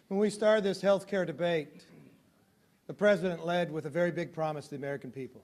When we started this health care debate, the President led with a very big promise to the American people.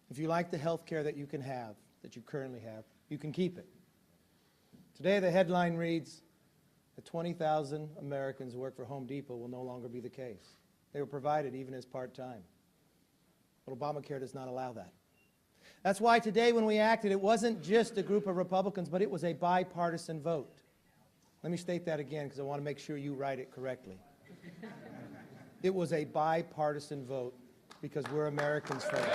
If you like the health care that you can have, that you currently have, you can keep it. Today, the headline reads that 20,000 Americans who work for Home Depot will no longer be the case. They were provided even as part-time. But Obamacare does not allow that. That's why today when we acted, it wasn't just a group of Republicans, but it was a bipartisan vote. Let me state that again because I want to make sure you write it correctly. It was a bipartisan vote because we're Americans first.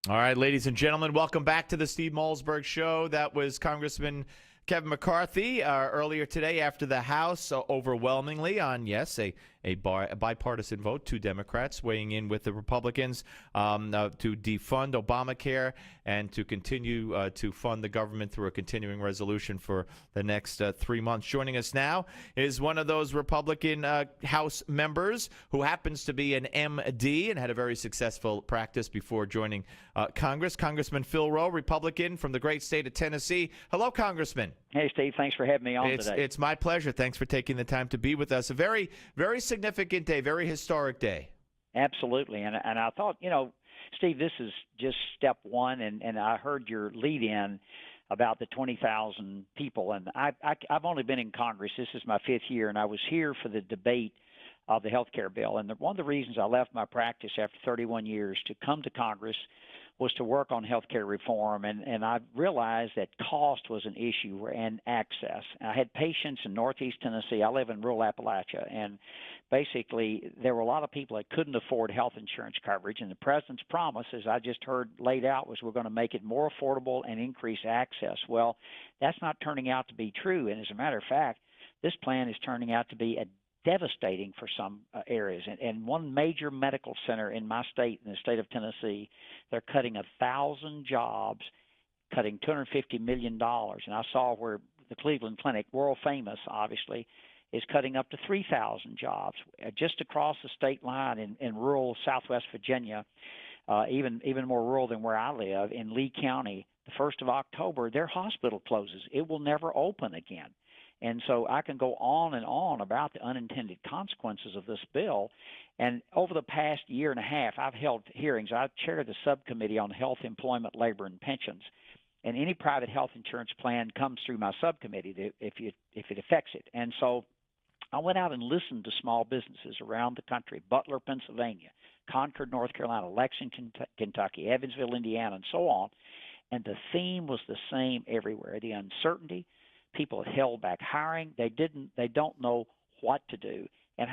All right, ladies and gentlemen, welcome back to the Steve Malzberg Show. That was Congressman Kevin McCarthy earlier today after the House overwhelmingly on, yes, a bipartisan vote, 2 Democrats weighing in with the Republicans to defund Obamacare and to continue to fund the government through a continuing resolution for the next 3 months. Joining us now is one of those Republican House members who happens to be an MD and had a very successful practice before joining Congress, Congressman Phil Rowe, Republican from the great state of Tennessee. Hello, Congressman. Hey, Steve. Thanks for having me on today. It's my pleasure. Thanks for taking the time to be with us. A very, very significant day, very historic day. Absolutely. And I thought, Steve, this is just step one. And I heard your lead in about the 20,000 people. And I've only been in Congress. This is my 5th year. And I was here for the debate of the health care bill. And one of the reasons I left my practice after 31 years to come to Congress was to work on health care reform, and I realized that cost was an issue and access. I had patients in Northeast Tennessee. I live in rural Appalachia, and basically there were a lot of people that couldn't afford health insurance coverage, and the President's promise, as I just heard laid out, was we're going to make it more affordable and increase access. Well, that's not turning out to be true, and as a matter of fact, this plan is turning out to be devastating for some areas. And one major medical center in my state, in the state of Tennessee, they're cutting 1,000 jobs, cutting $250 million. And I saw where the Cleveland Clinic, world famous, obviously, is cutting up to 3,000 jobs just across the state line in rural Southwest Virginia, even more rural than where I live, in Lee County. The 1st of October, their hospital closes. It will never open again. And so I can go on and on about the unintended consequences of this bill. And over the past year and a half, I've held hearings. I chair the subcommittee on health, employment, labor, and pensions. And any private health insurance plan comes through my subcommittee if it affects it. And so I went out and listened to small businesses around the country, Butler, Pennsylvania, Concord, North Carolina, Lexington, Kentucky, Evansville, Indiana, and so on. And the theme was the same everywhere, the uncertainty. People had held back hiring. They don't know what to do. And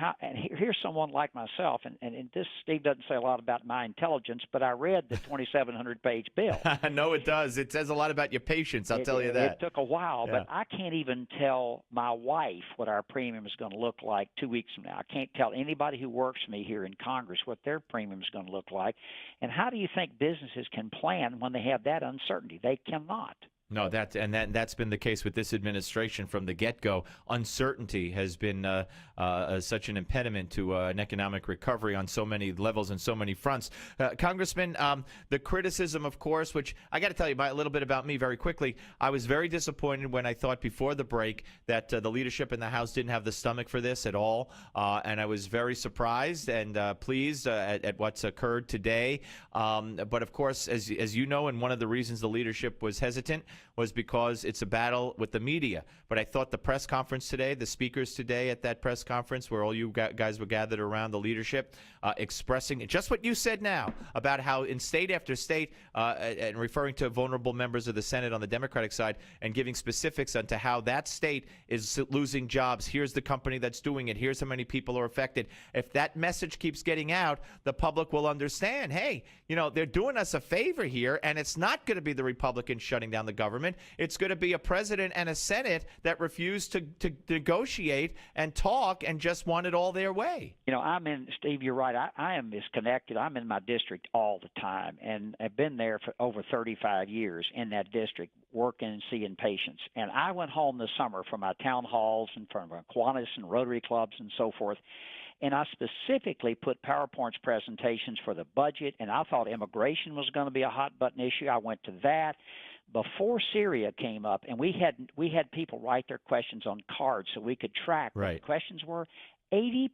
here's someone like myself, and this, Steve, doesn't say a lot about my intelligence, but I read the 2,700-page bill. No, it does. It says a lot about your patience, I'll tell you that. It took a while, yeah. But I can't even tell my wife what our premium is going to look like 2 weeks from now. I can't tell anybody who works for me here in Congress what their premium is going to look like. And how do you think businesses can plan when they have that uncertainty? They cannot. No, that's been the case with this administration from the get-go. Uncertainty has been such an impediment to an economic recovery on so many levels and so many fronts. Congressman, the criticism, of course, which I got to tell you a little bit about me very quickly. I was very disappointed when I thought before the break that the leadership in the House didn't have the stomach for this at all, and I was very surprised and pleased at what's occurred today. But, of course, as you know, and one of the reasons the leadership was hesitant was because it's a battle with the media. But I thought the press conference today, the speakers today at that press conference where all you guys were gathered around the leadership, expressing just what you said now about how in state after state, and referring to vulnerable members of the Senate on the Democratic side and giving specifics onto how that state is losing jobs. Here's the company that's doing it. Here's how many people are affected. If that message keeps getting out, the public will understand, hey, they're doing us a favor here, and it's not going to be the Republicans shutting down the government. It's going to be a president and a Senate that refuse to negotiate and talk and just want it all their way. Steve, you're right. I am disconnected. I'm in my district all the time, and I've been there for over 35 years in that district, working and seeing patients. And I went home this summer from my town halls and from Kiwanis and Rotary clubs and so forth, and I specifically put PowerPoint presentations for the budget, and I thought immigration was going to be a hot-button issue. I went to that. before Syria came up, and we had people write their questions on cards so we could track what the questions were. 80%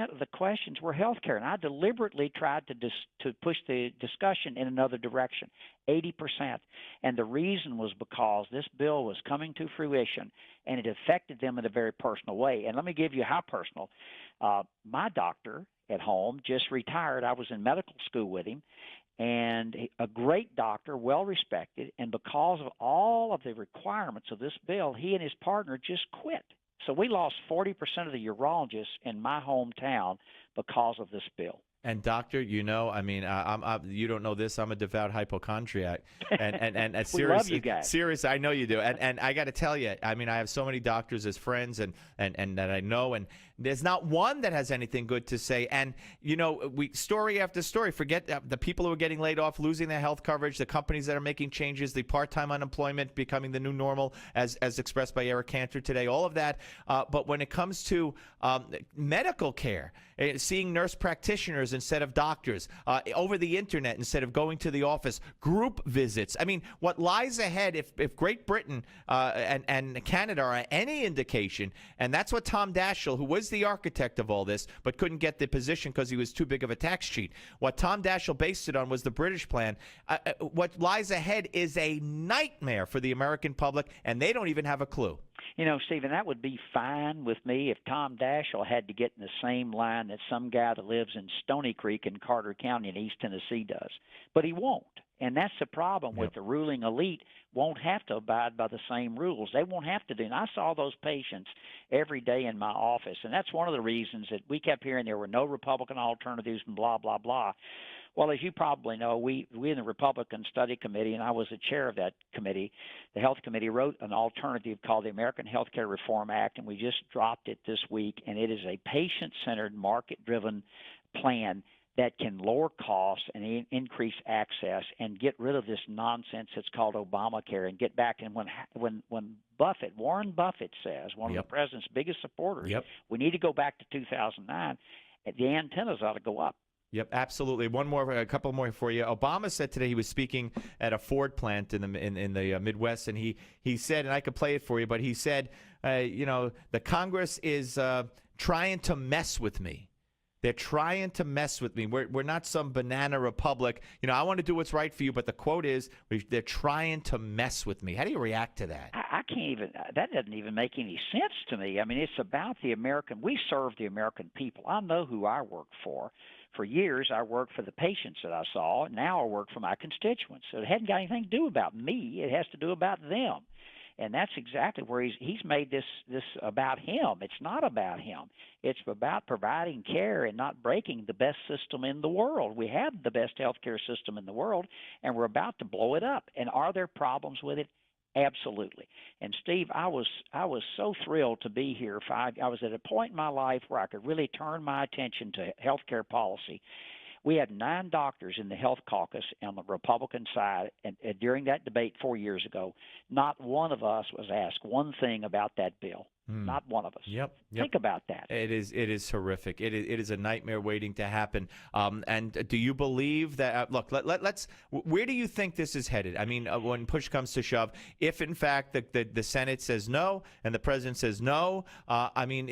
of the questions were healthcare, and I deliberately tried to push the discussion in another direction. 80%, and the reason was because this bill was coming to fruition, and it affected them in a very personal way. And let me give you how personal. My doctor at home just retired. I was in medical school with him, and a great doctor, well respected, and because of all of the requirements of this bill, he and his partner just quit. So we lost 40% of the urologists in my hometown because of this bill. And doctor, you know, I mean, you don't know this. I'm a devout hypochondriac, and we serious, love you guys. Serious, I know you do. And I got to tell you, I mean, I have so many doctors as friends, and that I know, and there's not one that has anything good to say. And you know, story after story. Forget the people who are getting laid off, losing their health coverage, the companies that are making changes, the part-time unemployment becoming the new normal, as expressed by Eric Cantor today. All of that. But when it comes to medical care, seeing nurse practitioners instead of doctors, over the internet instead of going to the office, group visits. I mean, what lies ahead if Great Britain and Canada are any indication, and that's what Tom Daschle, who was the architect of all this but couldn't get the position because he was too big of a tax cheat. What Tom Daschle based it on was the British plan. What lies ahead is a nightmare for the American public, and they don't even have a clue. You know, Stephen, that would be fine with me if Tom Daschle had to get in the same line that some guy that lives in Stony Creek in Carter County in East Tennessee does. But he won't. And that's the problem with the ruling elite. Won't have to abide by the same rules. They won't have to do. And I saw those patients every day in my office. And that's one of the reasons that we kept hearing there were no Republican alternatives and blah, blah, blah. Well, as you probably know, we in the Republican Study Committee, and I was the chair of that committee, the Health Committee wrote an alternative called the American Healthcare Reform Act, and we just dropped it this week. And it is a patient-centered, market-driven plan that can lower costs and increase access and get rid of this nonsense that's called Obamacare and get back. And when Warren Buffett says, one of the president's biggest supporters, we need to go back to 2009, the antennas ought to go up. Yep, absolutely. A couple more for you. Obama said today he was speaking at a Ford plant in the Midwest, and he said, and I could play it for you, but he said, the Congress is trying to mess with me. They're trying to mess with me. We're not some banana republic. You know, I want to do what's right for you, but the quote is, they're trying to mess with me. How do you react to that? I can't even, that doesn't even make any sense to me. I mean, it's about we serve the American people. I know who I work for. For years, I worked for the patients that I saw. Now I work for my constituents. So it hadn't got anything to do about me. It has to do about them. And that's exactly where he's made this about him. It's not about him. It's about providing care and not breaking the best system in the world. We have the best healthcare system in the world, and we're about to blow it up. And are there problems with it? Absolutely. And Steve, I was so thrilled to be here. I was at a point in my life where I could really turn my attention to healthcare policy. We had 9 doctors in the health caucus on the Republican side, and during that debate 4 years ago, not one of us was asked one thing about that bill. Not one of us. Yep. Think about that. It is horrific. It is a nightmare waiting to happen. And do you believe that? Look, let's. Where do you think this is headed? I mean, when push comes to shove, if in fact the Senate says no and the president says no, I mean,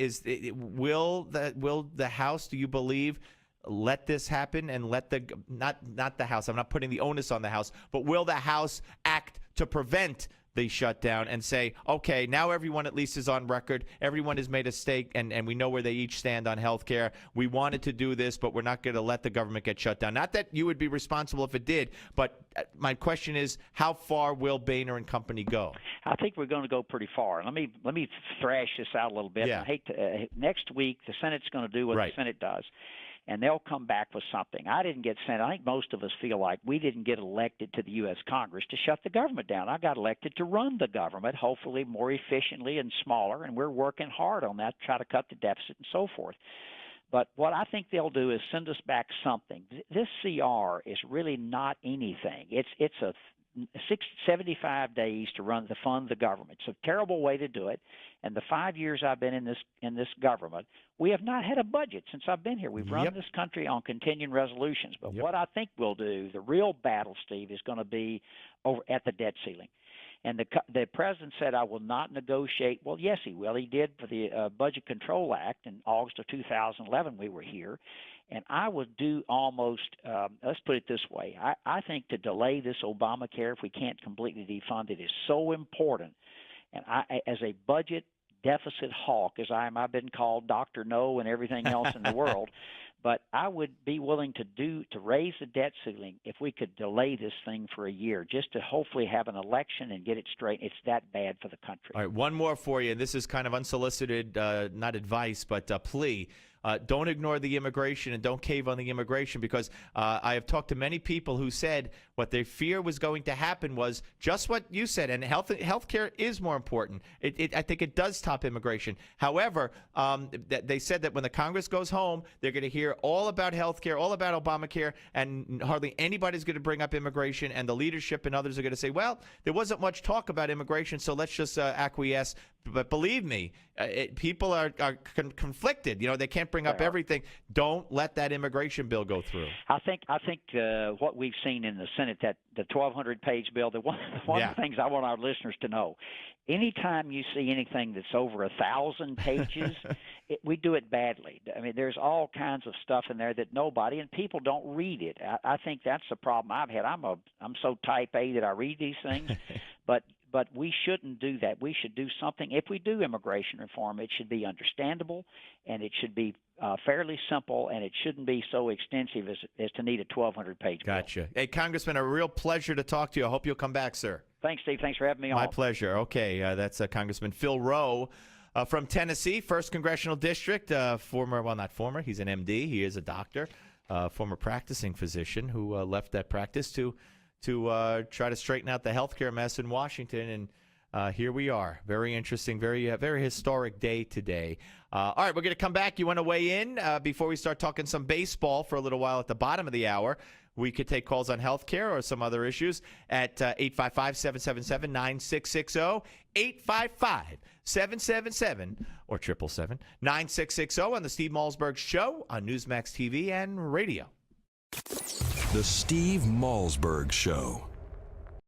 will the House? Do you believe? Let this happen and let not the House. I'm not putting the onus on the House, but will the House act to prevent the shutdown and say, okay, now everyone at least is on record. Everyone has made a stake, and we know where they each stand on health care. We wanted to do this, but we're not going to let the government get shut down. Not that you would be responsible if it did, but my question is, how far will Boehner and company go? I think we're going to go pretty far. Let me thrash this out a little bit. Yeah. I hate to, next week, the Senate's going to do what the Senate does. And they'll come back with something. I didn't get sent. I think most of us feel like we didn't get elected to the U.S. Congress to shut the government down. I got elected to run the government, hopefully more efficiently and smaller, and we're working hard on that to try to cut the deficit and so forth. But what I think they'll do is send us back something. This CR is really not anything. It's a 75 days to fund the government. It's a terrible way to do it. And the 5 years I've been in this government, we have not had a budget since I've been here. We've run this country on continuing resolutions. But what I think we'll do, the real battle, Steve, is going to be over at the debt ceiling. And the president said, I will not negotiate. Well, yes, he will. He did for the Budget Control Act in August of 2011. We were here. And I would do almost, let's put it this way, I think to delay this Obamacare, if we can't completely defund it, is so important. And I, as a budget deficit hawk, as I've been called Dr. No and everything else in the world, but I would be willing to raise the debt ceiling if we could delay this thing for a year, just to hopefully have an election and get it straight. It's that bad for the country. All right, one more for you. This is kind of unsolicited, not advice, but a plea. Don't ignore the immigration and don't cave on the immigration, because I have talked to many people who said what they fear was going to happen was just what you said, and health care is more important. I think it does top immigration. However, they said that when the Congress goes home, they're going to hear all about health care, all about Obamacare, and hardly anybody's going to bring up immigration, and the leadership and others are going to say, well, there wasn't much talk about immigration, so let's just acquiesce. But believe me, people are conflicted. You know, they can't bring up everything. Don't let that immigration bill go through. I think what we've seen in the Senate, that the 1,200-page bill, one of the things I want our listeners to know, anytime you see anything that's over 1,000 pages, we do it badly. I mean, there's all kinds of stuff in there that nobody, and people don't read it. I think that's the problem I've had. I'm so type A that I read these things, but we shouldn't do that. We should do something. If we do immigration reform, it should be understandable, and it should be fairly simple, and it shouldn't be so extensive as to need a 1,200-page bill. Gotcha. Hey, Congressman, a real pleasure to talk to you. I hope you'll come back, sir. Thanks, Steve. Thanks for having me on. My pleasure. Okay, that's Congressman Phil Rowe from Tennessee, 1st Congressional District, not former, he's an MD. He is a doctor, former practicing physician who left that practice to try to straighten out the healthcare mess in Washington, and here we are. Very interesting, very historic day today. All right, we're going to come back. You want to weigh in before we start talking some baseball for a little while at the bottom of the hour? We could take calls on healthcare or some other issues at 855-777-9660, 855-777 or 777-9660 on the Steve Malzberg Show on Newsmax TV and radio. The Steve Malzberg Show.